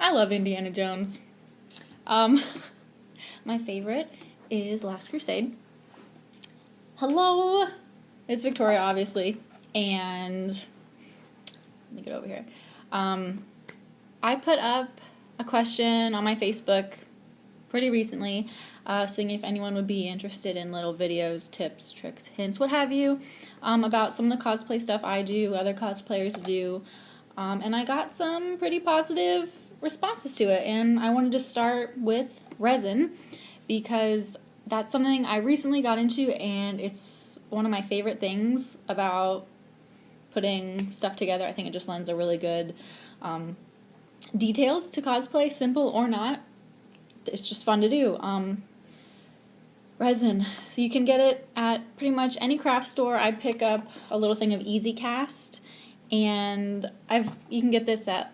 I love Indiana Jones. My favorite is Last Crusade. Hello! It's Victoria, obviously, and let me get over here. I put up a question on my Facebook pretty recently, seeing if anyone would be interested in little videos, tips, tricks, hints, what have you, about some of the cosplay stuff I do, other cosplayers do, and I got some pretty positive responses to it, and I wanted to start with resin because that's something I recently got into, and it's one of my favorite things about putting stuff together. I think it just lends a really good details to cosplay, simple or not. It's just fun to do. Resin. So you can get it at pretty much any craft store. I pick up a little thing of Easy Cast, and you can get this at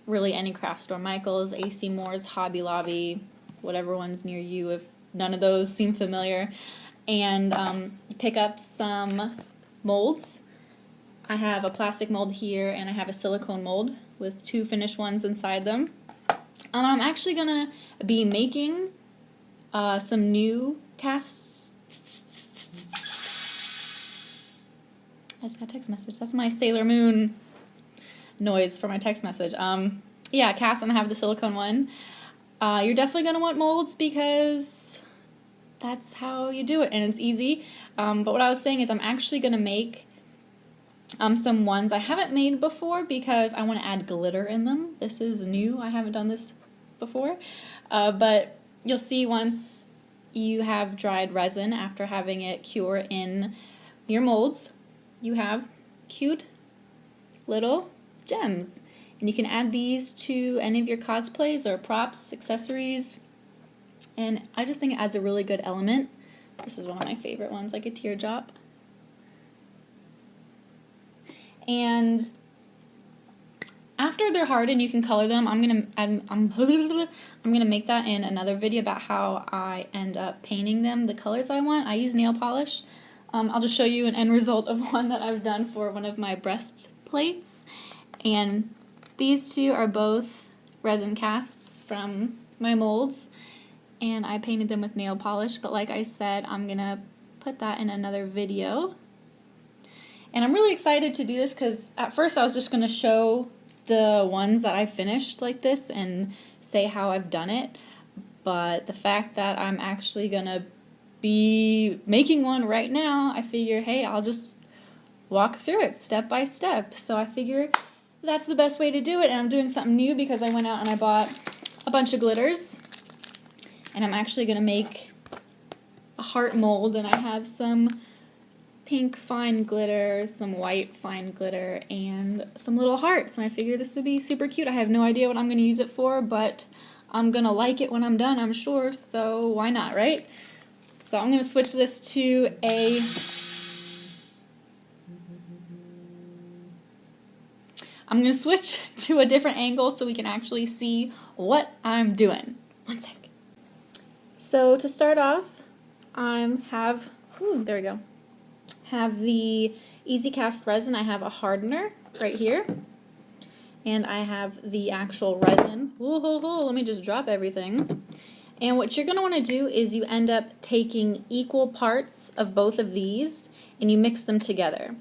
really any craft store. Michael's, AC Moore's, Hobby Lobby, whatever one's near you, if none of those seem familiar. And pick up some molds. I have a plastic mold here, and I have a silicone mold with 2 finished ones inside them. I'm actually going to be making some new casts. I just got a text message. That's my Sailor Moon noise for my text message. Yeah, cast, and I have the silicone one. You're definitely going to want molds because that's how you do it, and it's easy. But what I was saying is I'm actually going to make some ones I haven't made before because I want to add glitter in them. This is new. I haven't done this before. But you'll see once you have dried resin after having it cure in your molds, you have cute little gems. And you can add these to any of your cosplays or props, accessories. And I just think it adds a really good element. This is one of my favorite ones, like a teardrop. And after they're hardened, you can color them. I'm gonna make that in another video about how I end up painting them the colors I want. I use nail polish. I'll just show you an end result of one that I've done for one of my breastplates. And these two are both resin casts from my molds, and I painted them with nail polish. But like I said, I'm gonna put that in another video. And I'm really excited to do this because at first I was just going to show the ones that I finished like this and say how I've done it. But the fact that I'm actually going to be making one right now, I figure, hey, I'll just walk through it step by step. So I figure that's the best way to do it. And I'm doing something new because I went out and I bought a bunch of glitters. And I'm actually going to make a heart mold, and I have some pink fine glitter, some white fine glitter, and some little hearts. And I figured this would be super cute. I have no idea what I'm going to use it for, but I'm going to like it when I'm done, I'm sure, so why not, right? So I'm going to switch this to a... I'm going to switch to a different angle so we can actually see what I'm doing. One sec. So to start off, there we go. Have the Easy Cast resin. I have a hardener right here, and I have the actual resin. Let me just drop everything. And what you're going to want to do is you end up taking equal parts of both of these and you mix them together.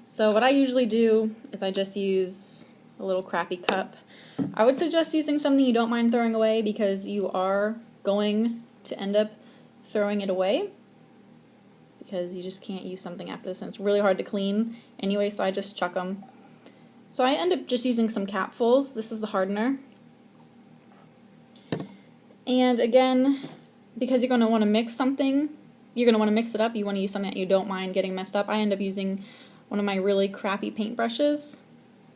So what I usually do is I just use a little crappy cup. I would suggest using something you don't mind throwing away because you are going to end up throwing it away, because you just can't use something after this, and it's really hard to clean anyway, so I just chuck them. So I end up just using some capfuls. This is the hardener. And again, because you're going to want to mix something, you're going to want to mix it up, you want to use something that you don't mind getting messed up. I end up using one of my really crappy paintbrushes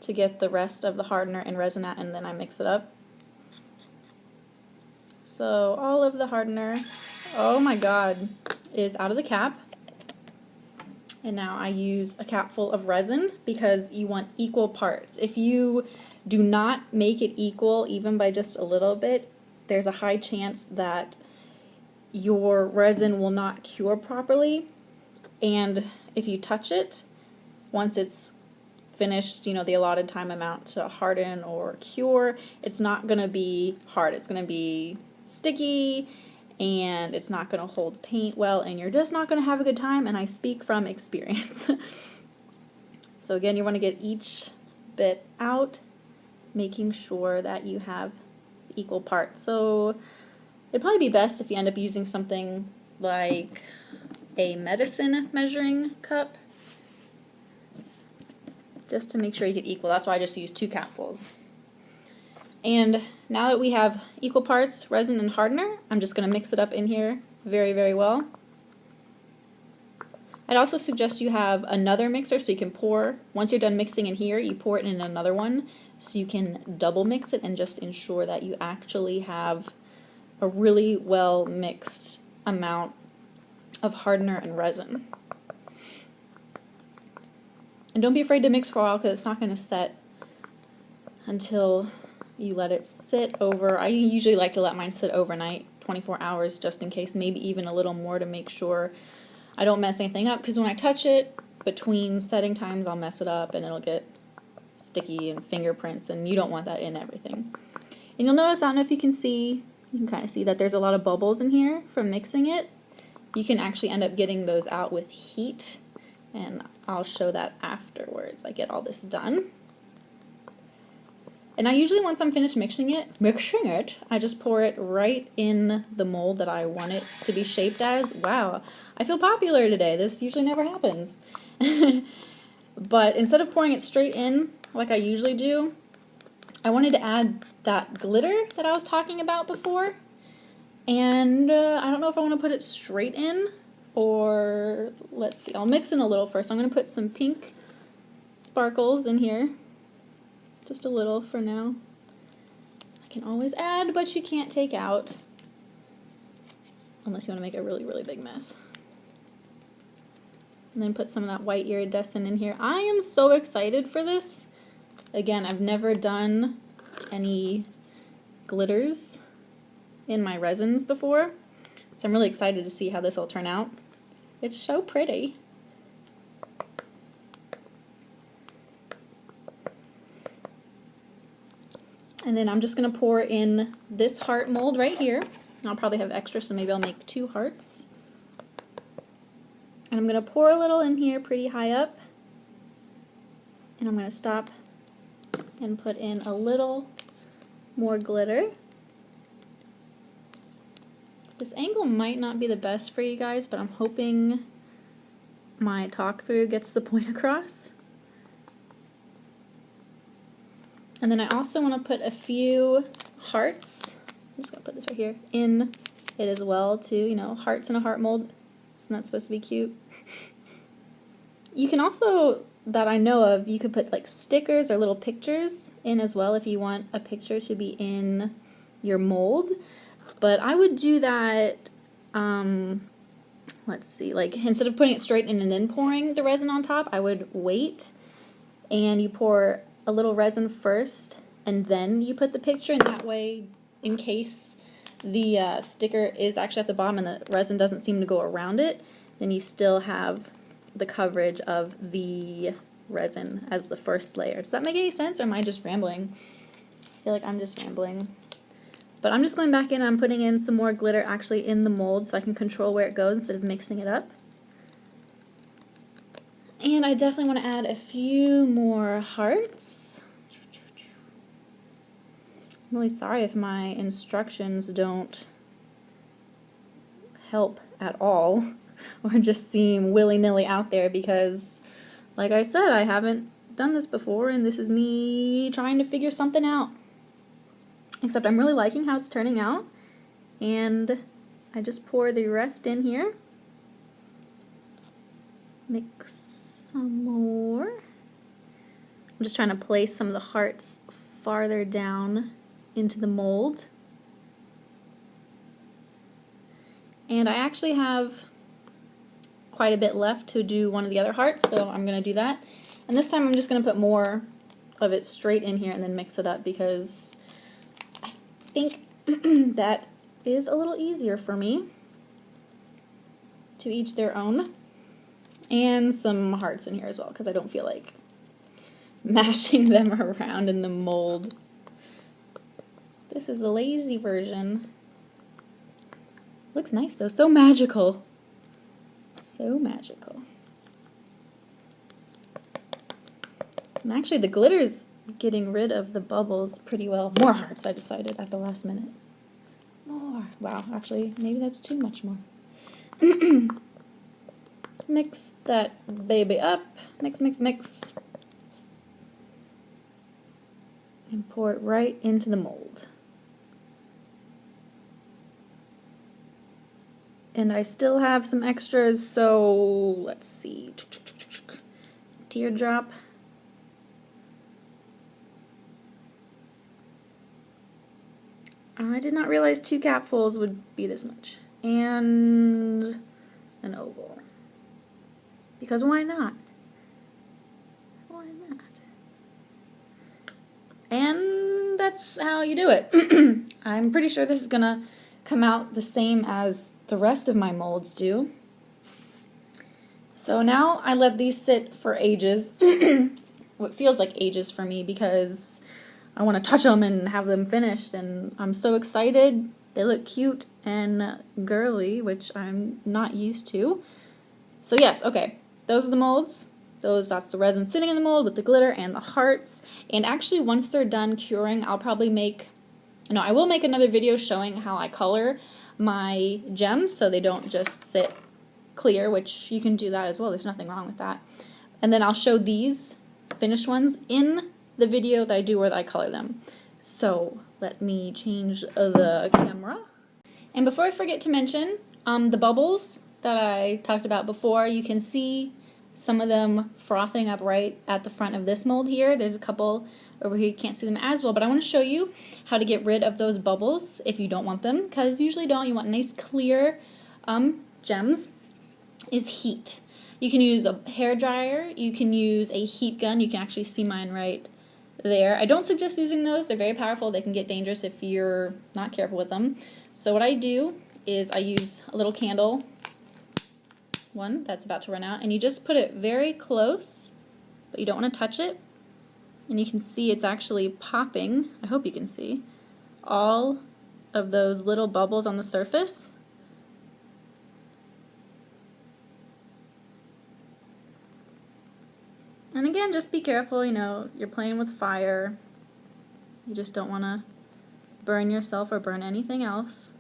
to get the rest of the hardener and resin out, and then I mix it up. So all of the hardener, oh my god, is out of the cap. And now I use a capful of resin because you want equal parts. If you do not make it equal, even by just a little bit, there's a high chance that your resin will not cure properly. And if you touch it, once it's finished, you know, the allotted time amount to harden or cure, it's not going to be hard. It's going to be sticky, and it's not going to hold paint well, and you're just not going to have a good time, and I speak from experience. So again, you want to get each bit out, making sure that you have equal parts. So it'd probably be best if you end up using something like a medicine measuring cup, just to make sure you get equal. That's why I just use 2 capfuls. And now that we have equal parts resin and hardener, I'm just going to mix it up in here very, very well. I'd also suggest you have another mixer so you can pour. Once you're done mixing in here, you pour it in another one so you can double mix it and just ensure that you actually have a really well mixed amount of hardener and resin. And don't be afraid to mix for a while because it's not going to set until you let it sit over. I usually like to let mine sit overnight, 24 hours just in case, maybe even a little more to make sure I don't mess anything up, because when I touch it between setting times I'll mess it up and it'll get sticky and fingerprints, and you don't want that in everything. And you'll notice, I don't know if you can see, you can kind of see that there's a lot of bubbles in here from mixing it. You can actually end up getting those out with heat, and I'll show that afterwards. I get all this done. And I usually, once I'm finished mixing it, I just pour it right in the mold that I want it to be shaped as. Wow, I feel popular today. This usually never happens. But instead of pouring it straight in like I usually do, I wanted to add that glitter that I was talking about before. And I don't know if I want to put it straight in, or let's see, I'll mix in a little first. I'm going to put some pink sparkles in here. Just a little for now. I can always add, but you can't take out. Unless you want to make a really, really big mess. And then put some of that white iridescent in here. I am so excited for this. Again, I've never done any glitters in my resins before. So I'm really excited to see how this will turn out. It's so pretty. And then I'm just going to pour in this heart mold right here. I'll probably have extra, so maybe I'll make 2 hearts. And I'm going to pour a little in here pretty high up. And I'm going to stop and put in a little more glitter. This angle might not be the best for you guys, but I'm hoping my talk through gets the point across. And then I also want to put a few hearts, I'm just going to put this right here, in it as well too, you know, hearts in a heart mold. Isn't that supposed to be cute? You can also, that I know of, you could put like stickers or little pictures in as well if you want a picture to be in your mold. But I would do that, let's see, like instead of putting it straight in and then pouring the resin on top, I would wait and you pour a little resin first and then you put the picture, and that way, in case the sticker is actually at the bottom and the resin doesn't seem to go around it, then you still have the coverage of the resin as the first layer. Does that make any sense, or am I just rambling? I feel like I'm just rambling. But I'm just going back in and I'm putting in some more glitter actually in the mold so I can control where it goes instead of mixing it up. And I definitely want to add a few more hearts. I'm really sorry if my instructions don't help at all or just seem willy-nilly out there, because, like I said, I haven't done this before and this is me trying to figure something out. Except I'm really liking how it's turning out, and I just pour the rest in here. Mix some more. I'm just trying to place some of the hearts farther down into the mold. And I actually have quite a bit left to do one of the other hearts, so I'm going to do that. And this time I'm just going to put more of it straight in here and then mix it up, because I think that is a little easier for me. To each their own. And some hearts in here as well, because I don't feel like mashing them around in the mold. This is a lazy version. Looks nice though, so magical. So magical. And actually the glitter's getting rid of the bubbles pretty well. More hearts, I decided at the last minute. More. Wow, actually, maybe that's too much more. Mix that baby up. Mix, mix, mix. And pour it right into the mold. And I still have some extras, so let's see. Teardrop. I did not realize 2 capfuls would be this much. And an oval. Because why not? Why not? And that's how you do it. I'm pretty sure this is gonna come out the same as the rest of my molds do. So now I let these sit for ages. What feels like ages for me because I want to touch them and have them finished, and I'm so excited. They look cute and girly, which I'm not used to. So yes, okay, those are the molds. That's the resin sitting in the mold with the glitter and the hearts. And actually, once they're done curing, I will make another video showing how I color my gems so they don't just sit clear, which you can do that as well. There's nothing wrong with that. And then I'll show these finished ones in the video that I do where I color them. So let me change the camera. And before I forget to mention, the bubbles that I talked about before, you can see some of them frothing up right at the front of this mold here. There's a couple over here, you can't see them as well, but I want to show you how to get rid of those bubbles if you don't want them, because you usually don't. You want nice clear gems. Is heat. You can use a hair dryer, you can use a heat gun. You can actually see mine right there. I don't suggest using those. They're very powerful. They can get dangerous if you're not careful with them. So what I do is I use a little candle, one that's about to run out, and you just put it very close, but you don't want to touch it. And you can see it's actually popping. I hope you can see all of those little bubbles on the surface. And again, just be careful, you're playing with fire. You just don't want to burn yourself or burn anything else.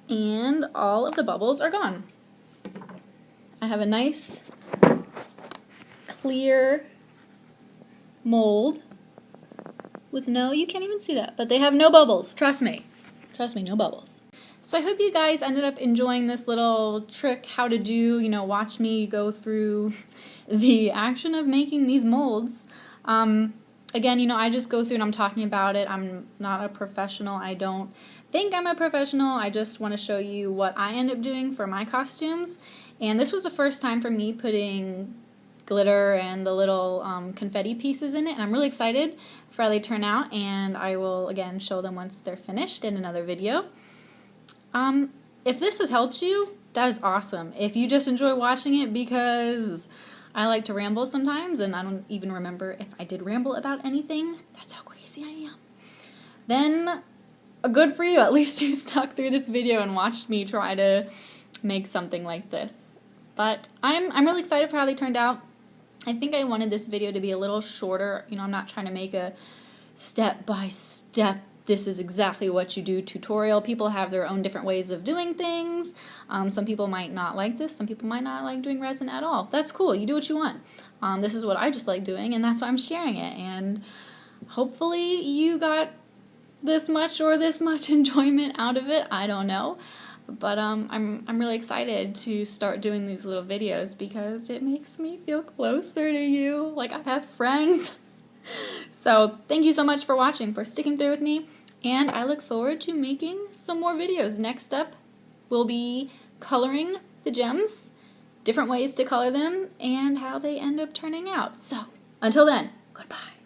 And all of the bubbles are gone. I have a nice, clear mold with you can't even see that, but they have no bubbles. Trust me. Trust me, no bubbles. So I hope you guys ended up enjoying this little trick, how to do, watch me go through the action of making these molds. Again, I just go through and I'm talking about it. I'm not a professional. I don't think I'm a professional. I just want to show you what I end up doing for my costumes. And this was the first time for me putting glitter and the little confetti pieces in it, and I'm really excited for how they turn out, and I will again show them once they're finished in another video. If this has helped you, that is awesome. If you just enjoy watching it because I like to ramble sometimes, and I don't even remember if I did ramble about anything, that's how crazy I am, then good for you. At least you stuck through this video and watched me try to make something like this. But I'm really excited for how they turned out. I think I wanted this video to be a little shorter. I'm not trying to make a step-by-step, this is exactly what you do tutorial. People have their own different ways of doing things. Some people might not like this. Some people might not like doing resin at all. That's cool. You do what you want. This is what I just like doing, and that's why I'm sharing it. And hopefully you got this much or this much enjoyment out of it. I don't know. But I'm really excited to start doing these little videos because it makes me feel closer to you, like I have friends. So thank you so much for watching, for sticking through with me, and I look forward to making some more videos. Next up will be coloring the gems, different ways to color them, and how they end up turning out. So until then, goodbye.